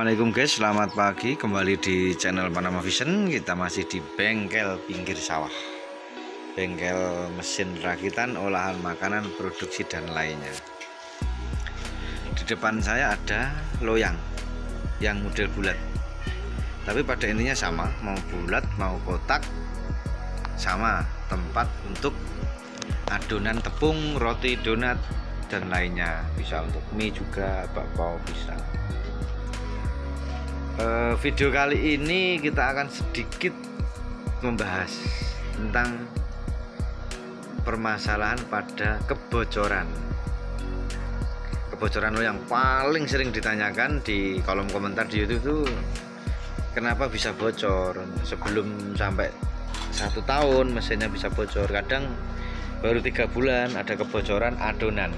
Assalamualaikum guys, selamat pagi. Kembali di channel Panama Vision. Kita masih di bengkel pinggir sawah, bengkel mesin rakitan, olahan makanan, produksi dan lainnya. Di depan saya ada loyang yang model bulat, tapi pada intinya sama, mau bulat mau kotak sama. Tempat untuk adonan tepung, roti, donat dan lainnya. Bisa untuk mie juga, bakpao bisa. Video kali ini kita akan sedikit membahas tentang permasalahan pada kebocoran yang paling sering ditanyakan di kolom komentar di YouTube itu, kenapa bisa bocor sebelum sampai 1 tahun mesinnya bisa bocor, kadang baru 3 bulan ada kebocoran adonan.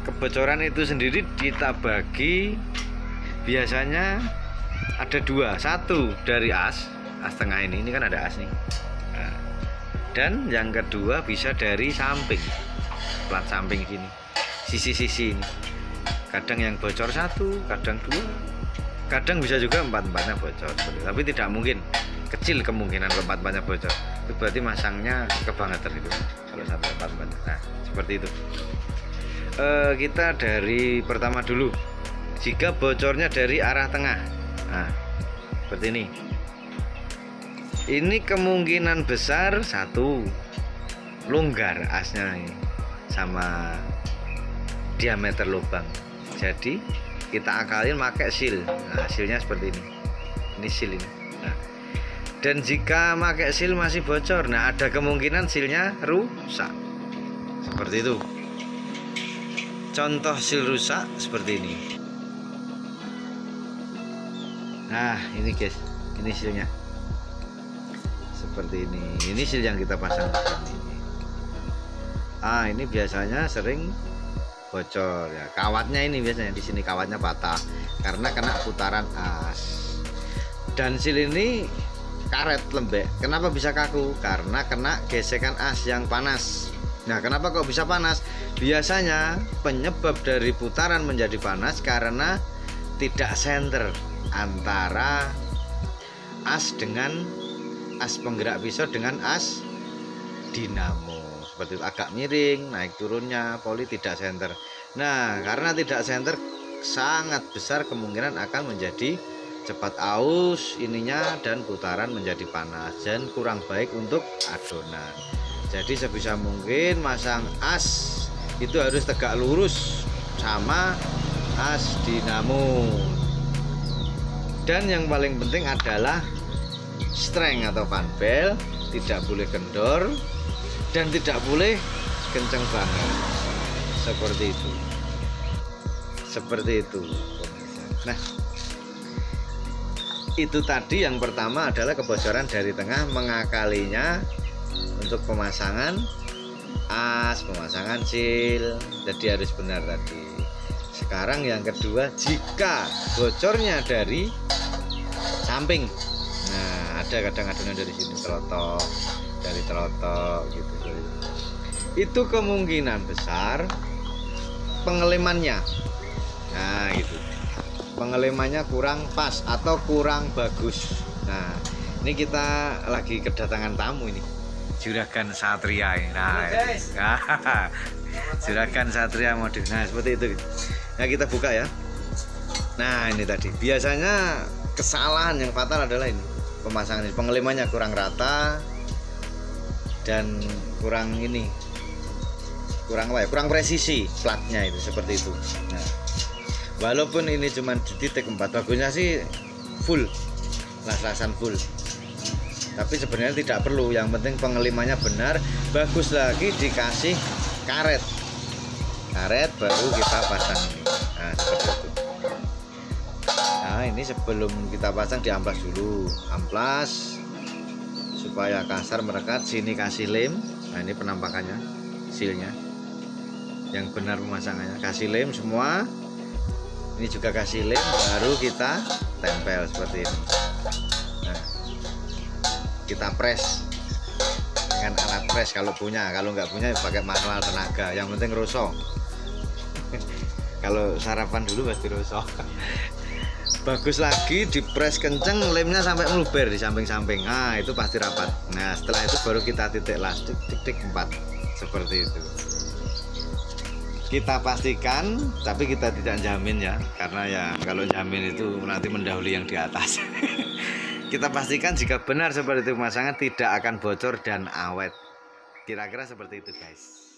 Kebocoran itu sendiri kita bagi biasanya ada 2, satu dari as tengah ini kan ada as nih, nah, dan yang kedua bisa dari samping, plat samping sini, sisi-sisi ini. Kadang yang bocor 1, kadang 2, kadang bisa juga 4-empatnya bocor. Tapi tidak mungkin, kecil kemungkinan 4-empatnya bocor. Itu berarti masangnya kebangetan itu kalau sampai 4-empatnya. Nah, seperti itu. Kita dari pertama dulu. Jika bocornya dari arah tengah, nah seperti ini kemungkinan besar 1, longgar asnya ini sama diameter lubang, jadi kita akalin pakai seal. Nah, sealnya seperti ini seal ini. Nah, dan jika pakai seal masih bocor, nah ada kemungkinan sealnya rusak seperti itu. Contoh seal rusak seperti ini. Nah ini guys, ini sealnya seperti ini. Ini seal yang kita pasang seperti ini. Ini biasanya sering bocor ya. Kawatnya ini biasanya di sini kawatnya patah karena kena putaran as. Dan seal ini karet lembek. Kenapa bisa kaku? Karena kena gesekan as yang panas. Nah, kenapa kok bisa panas? Biasanya penyebab dari putaran menjadi panas karena tidak senter antara as dengan as penggerak pisau dengan as dinamo, seperti itu, agak miring naik turunnya, poli tidak senter. Nah, karena tidak senter sangat besar kemungkinan akan menjadi cepat aus ininya dan putaran menjadi panas dan kurang baik untuk adonan. Jadi sebisa mungkin masang as itu harus tegak lurus sama as dinamo. Dan yang paling penting adalah strength atau fan belt, tidak boleh kendor dan tidak boleh kenceng banget. Seperti itu. Nah, itu tadi yang pertama adalah kebocoran dari tengah, mengakalinya untuk pemasangan as, pemasangan seal, jadi harus benar tadi. Sekarang yang kedua, jika bocornya dari samping, nah ada kadang adonan dari sini telotok, dari telotok gitu. Itu kemungkinan besar pengelemannya, nah gitu, pengelemannya kurang pas atau kurang bagus. Nah ini kita lagi kedatangan tamu ini, Juragan Satria ini. Nah, Juragan Satria mode. Nah seperti itu. Nah kita buka ya. Nah ini tadi biasanya kesalahan yang fatal adalah ini, pemasangan ini, pengelemannya kurang rata dan kurang kurang presisi platnya itu, seperti itu. Nah, walaupun ini cuma di titik 4, bagusnya sih full, las-lasan full, tapi sebenarnya tidak perlu. Yang penting pengelemannya benar, bagus lagi dikasih karet baru kita pasang ini. Nah seperti itu. Nah ini sebelum kita pasang diamplas dulu, amplas supaya kasar merekat. Sini kasih lem. Nah ini penampakannya, sealnya yang benar pemasangannya, kasih lem semua. Ini juga kasih lem, baru kita tempel seperti ini. Nah, kita press dengan alat press kalau punya, kalau nggak punya pakai manual tenaga, yang penting rosok. Kalau sarapan dulu pasti rosok. bagus lagi, dipres kenceng, lemnya sampai meluber di samping-samping. Nah itu pasti rapat. Nah setelah itu baru kita titik las, titik 4 seperti itu. Kita pastikan, tapi kita tidak jamin ya, karena ya kalau jamin itu nanti mendahului yang di atas. Kita pastikan jika benar seperti itu pemasangan tidak akan bocor dan awet. Kira-kira seperti itu guys.